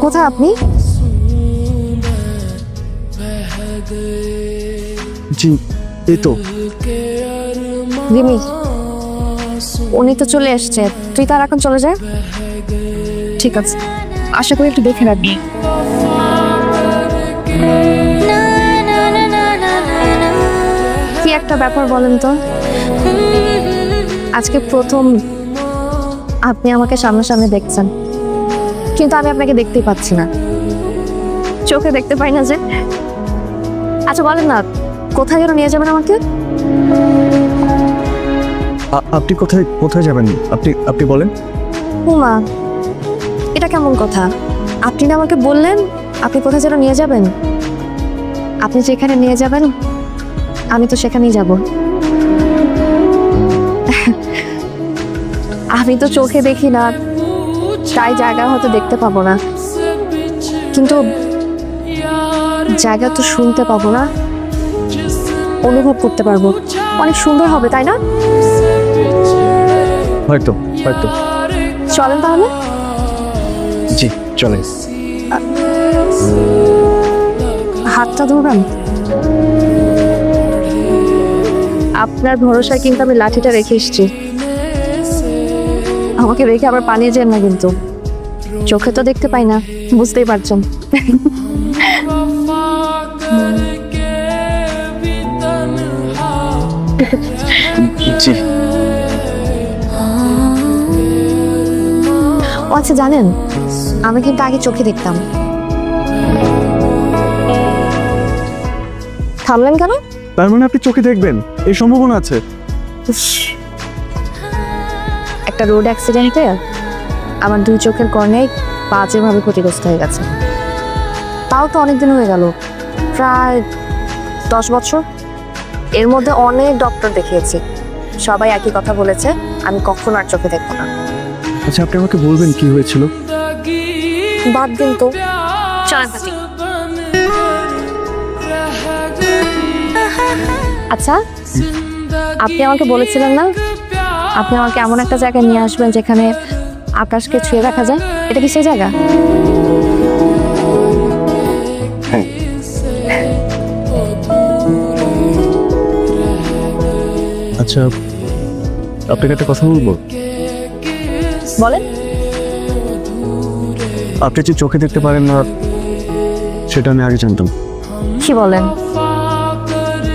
কোথায় আপনি? জি এই তো। রিমি, উনি তো চলে এসছে, তুই তার এখন চলে যা। ঠিক আছে, আশা করি একটু দেখে রাখবি। কি একটা ব্যাপার বলেন তো, আজকে প্রথম আপনি আমাকে সামনাসামনি দেখছেন, কিন্তু আমি আপনাকে দেখতেই পাচ্ছি না, চোখে দেখতে পাই না যে। আচ্ছা বলেন না, কোথায় যেন নিয়ে যাবেন আমাকে? আপনি কোথায় কোথায় যাবেন? আপনি বলেন। উমা, এটা কেমন কথা? আপনি না আমাকে বললেন আপনি কোথায় যেন নিয়ে যাবেন। আপনি যেখানে নিয়ে যাবেন আমি তো সেখানেই যাব। আমি তো চোখে দেখি না, তাই জায়গা হয়তো দেখতে পাবো না, কিন্তু জায়গা তো শুনতে পাবো না, অনুভব করতে পারবো। অনেক সুন্দর হবে, তাই না? হয়তো হয়তো। চলেন তাহলে। জি চলেন। হাতটা ধরবেন? আপনার ভরসায় কিন্তু আমি লাঠিটা রেখে এসেছি, আমাকে রেখে আবার পালিয়ে যান না কিন্তু। চোখে তো দেখতে পাই না, বুঝতেই পারছেন। জি। ও আচ্ছা, জানেন আমি কিন্তু আগে চোখে দেখতাম। থামলেন কেন? তার মানে আপনি চোখে দেখবেন, এই সম্ভাবনা আছে? একটা রোড অ্যাক্সিডেন্টে আমার দুই চোখের কর্নেই বাজেভাবে ক্ষতিগ্রস্ত হয়ে গেছে। তাও তো অনেকদিন হয়ে গেল, প্রায় 10 বছর। এর মধ্যে অনেক ডক্টর দেখিয়েছি, সবাই একই কথা বলেছে, আমি কখনো আর চোখে দেখবো না। আচ্ছা আপনি আমাকে বলবেন কি হয়েছিল? বাদ দিন তো, চলেন হাঁটি। আচ্ছা, আপনি আমাকে বলেছিলেন না আপনি আমাকে এমন একটা জায়গায় নিয়ে আসবেন যেখানে আকাশকে ছুঁয়ে দেখা যায়? এটা কি সেই জায়গা? হ্যাঁ। আচ্ছা আপনাকে একটা কথা বলবো। বলেন। আপনি যে চোখে দেখতে পারেন না সেটা আমি আগে জানতাম। কি বলেন?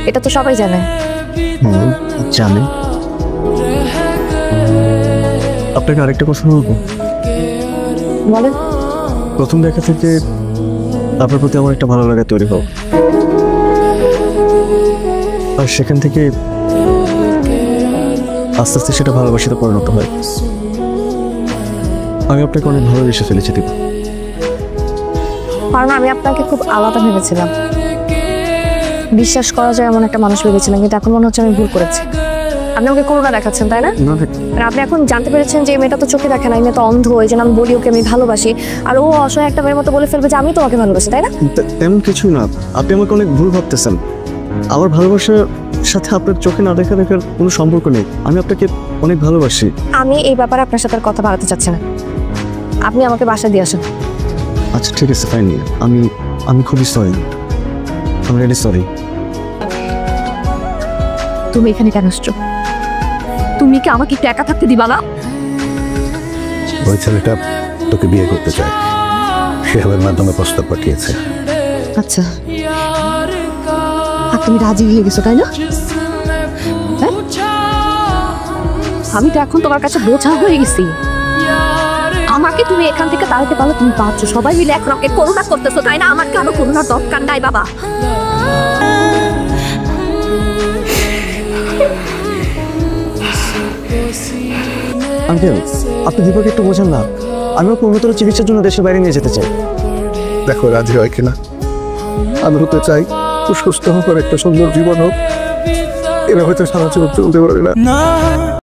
এটা তো সবাই জানে। জানে। আপনাকে আরেকটা কথা বলবো। বলেন। প্রথম দেখা থেকে আপনার প্রতি আমার একটা ভালো লাগা তৈরি হোক, আর সেখান থেকে আস্তে আস্তে সেটা ভালোবাসাতে পরিণত হয়। আমি আপনাকে অনেক ভালোবেসে ফেলেছি দীপা। কারণ আমি আপনাকে খুব আলাদা ভেবেছিলাম, বিশ্বাস করা যায় এমন একটা মানুষ ভেবেছিলাম, কিন্তু এখন মনে হচ্ছে আমি ভুল করেছি। আপনি আমাকে করুণা দেখাচ্ছেন, তাই না? আর আপনি এখন জানতে পেরেছেন যে এই মেয়েটা তো চোখে দেখে না, এই মেয়ে তো অন্ধ, এই জন্য আমি বলি ওকে আমি ভালোবাসি, আর ও অসহায় একটা মেয়ের মতো বলে ফেলবে যে আমি তোমাকে ভালোবাসি, তাই না? তেমন কিছু না, আপনি আমাকে অনেক ভুল ভাবতেছেন। আমার ভালোবাসার সাথে আপনার চোখে না দেখার কোনো সম্পর্ক নেই। আমি আপনাকে অনেক ভালোবাসি। আমি এই ব্যাপারে আপনার সাথে আর কথা বাড়াতে চাচ্ছি না, আপনি আমাকে বাসা দিয়ে আসেন। আচ্ছা ঠিক আছে, ফাইন। আমি খুবই সরি, আমি রিয়েলি সরি। তুমি এখানে কেন আসছো? তুমি কি আমাকে একটু একা থাকতে দিবা না? ওই ছেলেটা তোকে বিয়ে করতে চায়, শেহাবের মাধ্যমে প্রস্তাব পাঠিয়েছে। আচ্ছা, আর তুমি রাজি হয়ে গেছো, তাই না? আমি তো এখন তোমার কাছে বোঝা হয়ে গেছি। আমাকে তুমি এখান থেকে তাড়াতে পারলে তুমি পারছো, সবাই মিলে এখন আমাকে করুণা করতেছো, তাই না? আমার কেন করুণার দরকার নাই বাবা। আঙ্কেল, আপনি দীপাকে একটু বোঝান না, আমি ওকে উন্নত চিকিৎসার জন্য দেশের বাইরে নিয়ে যেতে চাই। দেখো রাজি হয় কিনা। আমি হতে চাই সুস্থ হোক, একটা সুন্দর জীবন হোক, এরা হয়তো সারা জীবন চলতে পারে না।